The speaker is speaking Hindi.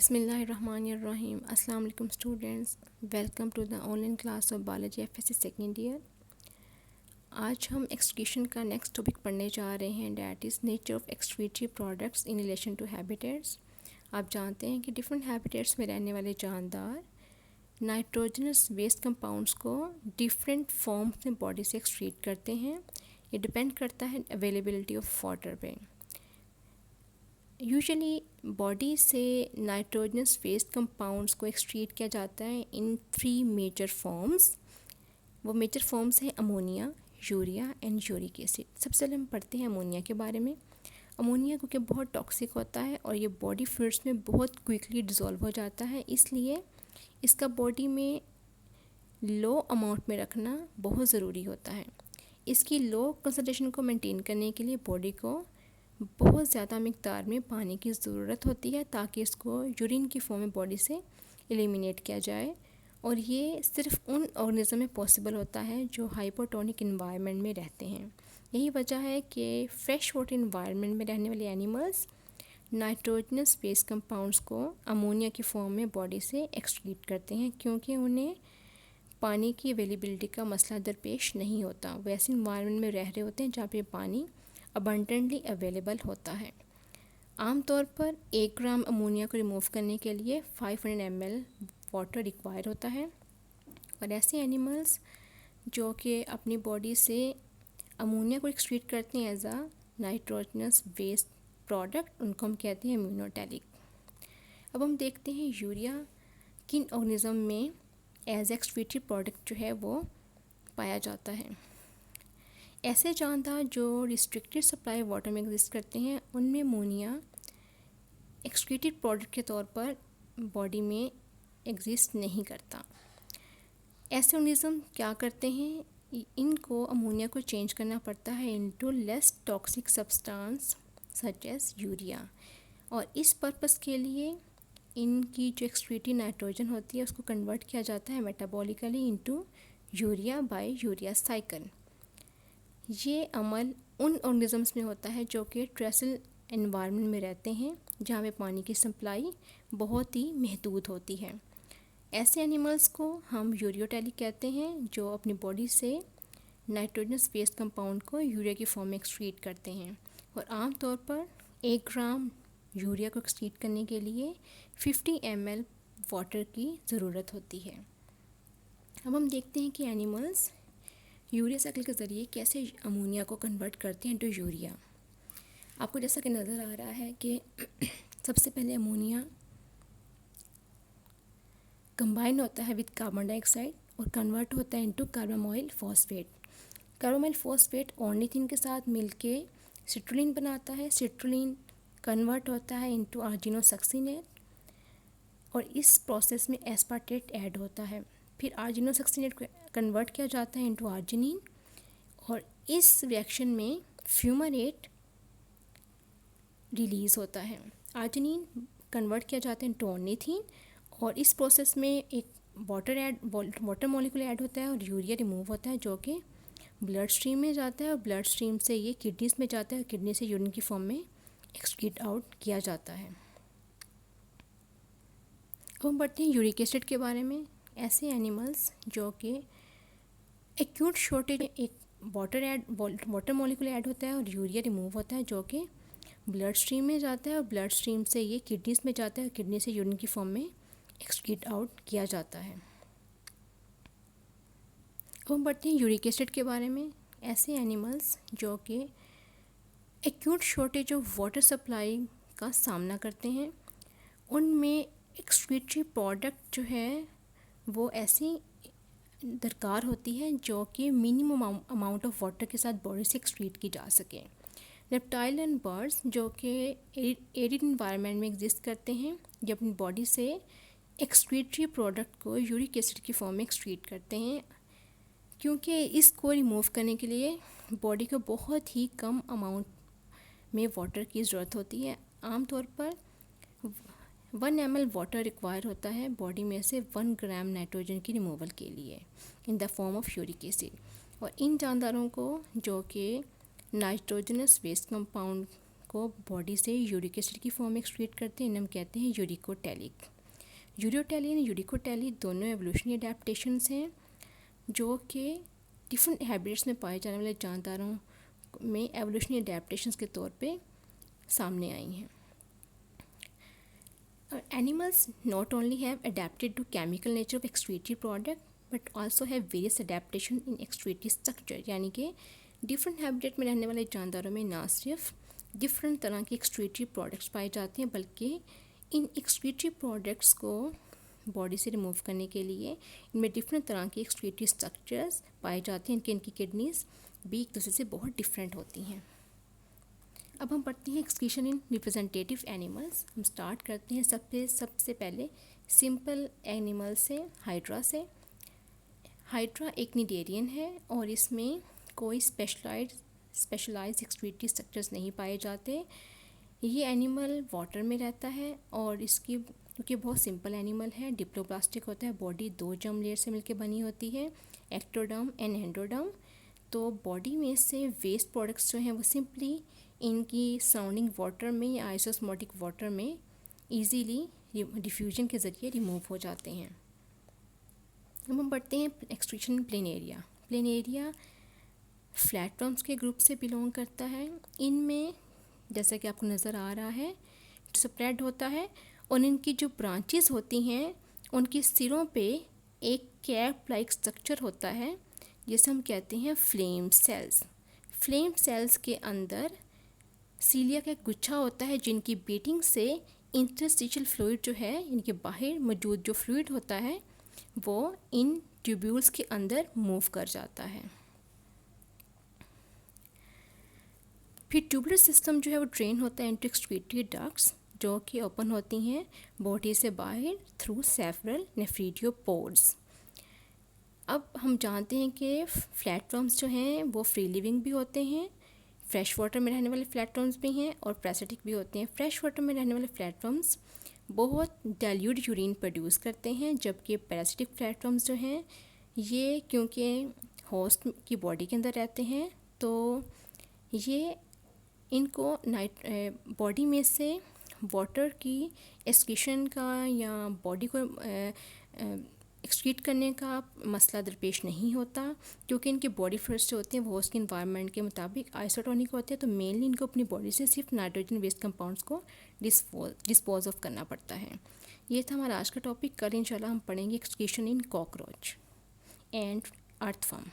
बिस्मिल्लाहिर्रहमानिर्रहीम। अस्सलाम वालेकुम students, welcome to the online class of biology FSc second year. आज हम एक्सक्रीशन का नेक्स्ट टॉपिक पढ़ने जा रहे हैं, that is nature of excretory products in relation to habitats. आप जानते हैं कि डिफरेंट हैबिटेट्स में रहने वाले जानदार नाइट्रोजनस वेस्ट कंपाउंड्स को डिफरेंट फॉर्म्स में बॉडी से एक्सक्रीट करते हैं। ये डिपेंड करता है अवेलेबिलिटी ऑफ वाटर पे। यूजुअली बॉडी से नाइट्रोजनस वेस्ट कंपाउंड्स को एक्सक्रीट किया जाता है इन 3 मेजर फॉर्म्स। वो मेजर फॉर्म्स हैं ammonia, urea and uric acid. सबसे पहले हम पढ़ते हैं अमोनिया के बारे में। अमोनिया क्योंकि बहुत टॉक्सिक होता है और ये बॉडी फ्लूइड्स में बहुत क्विकली डिज़ोल्व हो जाता है, इसलिए इसका बॉडी में लो अमाउंट में रखना बहुत ज़रूरी होता है। इसकी लो कंसंट्रेशन को मेंटेन करने के लिए बॉडी को बहुत ज़्यादा मिक़दार में पानी की ज़रूरत होती है ताकि इसको यूरिन की फॉर्म में बॉडी से एलिमिनेट किया जाए। और ये सिर्फ उन ऑर्गेनिज्म में पॉसिबल होता है जो हाइपोटोनिक इन्वायरमेंट में रहते हैं। यही वजह है कि फ्रेश वाटर इन्वायरमेंट में रहने वाले एनिमल्स नाइट्रोजनस वेस्ट कंपाउंड्स को अमोनिया की फॉर्म में बॉडी से एक्सक्रीट करते हैं, क्योंकि उन्हें पानी की अवेलेबिलिटी का मसला दरपेश नहीं होता। वैसे इन्वायरमेंट में रह रहे होते हैं जहाँ पे पानी अबंडेंटली अवेलेबल होता है। आमतौर पर 1 ग्राम अमोनिया को रिमूव करने के लिए 500 ml वाटर रिक्वायर होता है। और ऐसे एनिमल्स जो कि अपनी बॉडी से अमोनिया को एक्सक्रीट करते हैं as a nitrogenous waste product, उनको हम कहते हैं इम्यूनोटैलिक। अब हम देखते हैं यूरिया किन ऑर्गेनिज्म में एज एक्सक्रीटरी प्रोडक्ट जो है वो पाया जाता है। ऐसे जानदार जो रिस्ट्रिक्टेड सप्लाई वाटर में एग्जिस्ट करते हैं उनमें अमोनिया एक्सक्रीटेड प्रोडक्ट के तौर पर बॉडी में एग्जिस्ट नहीं करता। ऐसे ऑर्गेनिज्म क्या करते हैं, इनको अमोनिया को चेंज करना पड़ता है into less toxic substance such as urea. और इस पर्पस के लिए इनकी जो एक्सक्रीटेड नाइट्रोजन होती है उसको कन्वर्ट किया जाता है metabolically into urea by urea cycle. ये अमल उन ऑर्गेनिजम्स में होता है जो कि ट्रेसल एनवायरनमेंट में रहते हैं जहाँ पे पानी की सप्लाई बहुत ही महदूद होती है। ऐसे एनिमल्स को हम यूरियोटैलिक कहते हैं जो अपनी बॉडी से नाइट्रोजनस वेस्ट कंपाउंड को यूरिया की फॉर्म में एक्सक्रीट करते हैं। और आमतौर पर 1 ग्राम यूरिया को एक्सक्रीट करने के लिए 50 ml वाटर की ज़रूरत होती है। अब हम देखते हैं कि एनिमल्स यूरिया साइकिल के ज़रिए कैसे अमोनिया को कन्वर्ट करते हैं टू यूरिया। आपको जैसा कि नज़र आ रहा है कि सबसे पहले अमोनिया कंबाइन होता है विद कार्बन डाइऑक्साइड और कन्वर्ट होता है इनटू कार्बामाइल फॉस्फेट। कार्बामाइल फॉस्फेट ऑर्निथिन के साथ मिलके सिट्रुलिन बनाता है। सिट्रुलिन कन्वर्ट होता है इनटू आर्जिनोसक्सिनेट और इस प्रोसेस में एस्पार्टेट ऐड होता है। फिर आर्जिनोसक्सिनेट को कन्वर्ट किया जाता है इनटू आर्जिनिन और इस रिएक्शन में फ्यूमारेट रिलीज़ होता है। आर्जिनिन कन्वर्ट किया जाता है इनटू ऑर्निथिन और इस प्रोसेस में एक वाटर मॉलिक्यूल ऐड होता है और यूरिया रिमूव होता है जो कि ब्लड स्ट्रीम में जाता है और ब्लड स्ट्रीम से ये किडनीज में जाता है और किडनी से यूरिन की फॉर्म में एक्सक्रीट आउट किया जाता है। अब हम बढ़ते हैं यूरिक एसिड के बारे में। ऐसे एनिमल्स जो कि एक्यूट शॉर्टेज एक वाटर मॉलिक्यूल ऐड होता है और यूरिया रिमूव होता है जो कि ब्लड स्ट्रीम में जाता है और ब्लड स्ट्रीम से ये किडनीज में जाता है और किडनी से यूरिन की फॉर्म में एक्सक्रीट आउट किया जाता है। अब हम बढ़ते हैं यूरिक एसिड के बारे में। ऐसे एनिमल्स जो कि acute shortage of water supply का सामना करते हैं उनमें एक्सक्रीटरी प्रोडक्ट जो है वो ऐसी दरकार होती है जो कि मिनिमम अमाउंट ऑफ वाटर के साथ बॉडी से एक्सक्रीट की जा सके। रेप्टाइल एंड बर्ड्स जो कि एरिड इन्वायरमेंट में एग्जिस्ट करते हैं ये अपनी बॉडी से एक्सक्रीटरी प्रोडक्ट को यूरिक एसिड की फॉर्म में एक्सक्रीट करते हैं, क्योंकि इसको रिमूव करने के लिए बॉडी को बहुत ही कम अमाउंट में वाटर की ज़रूरत होती है। आमतौर पर 1 ml वाटर रिक्वायर होता है बॉडी में से 1 ग्राम नाइट्रोजन की रिमूवल के लिए in the form of uric acid. और इन जानदारों को जो कि नाइट्रोजनस वेस्ट कंपाउंड को बॉडी से यूरिक एसिड की फॉर्म में एक्सक्रीट करते हैं, हम कहते हैं यूरिकोटैलिक। यूरियोटैली एंड यूरिकोटैली दोनों एवोल्यूशनरी अडेप्टेशंस हैं जो कि डिफरेंट हैबिट्स में पाए जाने वाले जानदारों में एवोल्यूशनरी अडेप्टेशंस के तौर पे सामने आई हैं। Animals not only have adapted to chemical nature of excretory product but also have various adaptation in excretory structure, यानी कि डिफरेंट हैबिटेट में रहने वाले जानदारों में ना सिर्फ डिफरेंट तरह के एक्सक्रीटरी प्रोडक्ट्स पाए जाते हैं बल्कि इन एक्सक्रीटरी प्रोडक्ट्स को बॉडी से रिमूव करने के लिए इनमें डिफरेंट तरह के एक्सक्रीटरी स्ट्रक्चर्स पाए जाते हैं। इनकी किडनीज भी एक दूसरे से बहुत डिफरेंट होती हैं। अब हम पढ़ते हैं एक्सक्रीशन इन रिप्रेजेंटेटिव एनिमल्स। हम स्टार्ट करते हैं सबसे पहले सिंपल एनिमल से, हाइड्रा से। हाइड्रा एक निडेरियन है और इसमें कोई स्पेशलाइज्ड एक्सक्रीटरी स्ट्रक्चर्स नहीं पाए जाते। ये एनिमल वाटर में रहता है और इसकी क्योंकि बहुत सिंपल एनिमल है, डिप्लोप्लास्टिक होता है, बॉडी 2 जर्म लेयर से मिलकर बनी होती है, एक्टोडर्म एंड एंडोडर्म। तो बॉडी में से वेस्ट प्रोडक्ट्स जो हैं वो सिंपली इनकी सराउंडिंग वाटर में या आइसोस्मोटिक वाटर में इजीली डिफ्यूजन के ज़रिए रिमूव हो जाते हैं। अब हम बढ़ते हैं एक्सक्रीशन प्लेनेरिया। प्लेनेरिया फ्लैटवर्म्स के ग्रुप से बिलोंग करता है। इनमें जैसा कि आपको नज़र आ रहा है स्प्रेड होता है और इनकी जो ब्रांचेस होती हैं उनके सिरों पे एक कैप लाइक स्ट्रक्चर होता है जिसे हम कहते हैं फ्लेम सेल्स। फ्लेम सेल्स के अंदर सीलिया का एक गुच्छा होता है जिनकी बीटिंग से इंटरस्टिशियल फ्लूइड जो है, इनके बाहर मौजूद जो फ्लूइड होता है वो इन ट्यूब्यूल्स के अंदर मूव कर जाता है। फिर ट्यूबुलर सिस्टम जो है वो ड्रेन होता है इनटू एक्सक्रीटरी डक्ट्स जो कि ओपन होती हैं बॉडी से बाहर थ्रू सेवरल नेफ्रिडियोपोड्स। अब हम जानते हैं कि फ्लैटवर्म्स जो हैं वो फ्री लिविंग भी होते हैं, फ्रेश वाटर में रहने वाले फ्लैटवर्म्स भी हैं और पैरासिटिक भी होते हैं। फ्रेश वाटर में रहने वाले फ्लैटवर्म्स बहुत डाइल्यूट यूरिन प्रोड्यूस करते हैं, जबकि पैरासिटिक फ्लैटवर्म्स जो हैं ये क्योंकि होस्ट की बॉडी के अंदर रहते हैं तो ये इनको बॉडी में से वाटर की एक्सक्रीशन का या बॉडी को एक्सक्रीट करने का मसला दरपेश नहीं होता क्योंकि इनके बॉडी फ्लूइड्स जो होते हैं वो उसके इन्वायरमेंट के मुताबिक आइसोटोनिक होते हैं। तो मेनली इनको अपनी बॉडी से सिर्फ नाइट्रोजन वेस्ट कंपाउंड्स को डिस्पोज ऑफ करना पड़ता है। ये था हमारा आज का टॉपिक। कल इंशाल्लाह हम पढ़ेंगे excretion in cockroach and earthworm.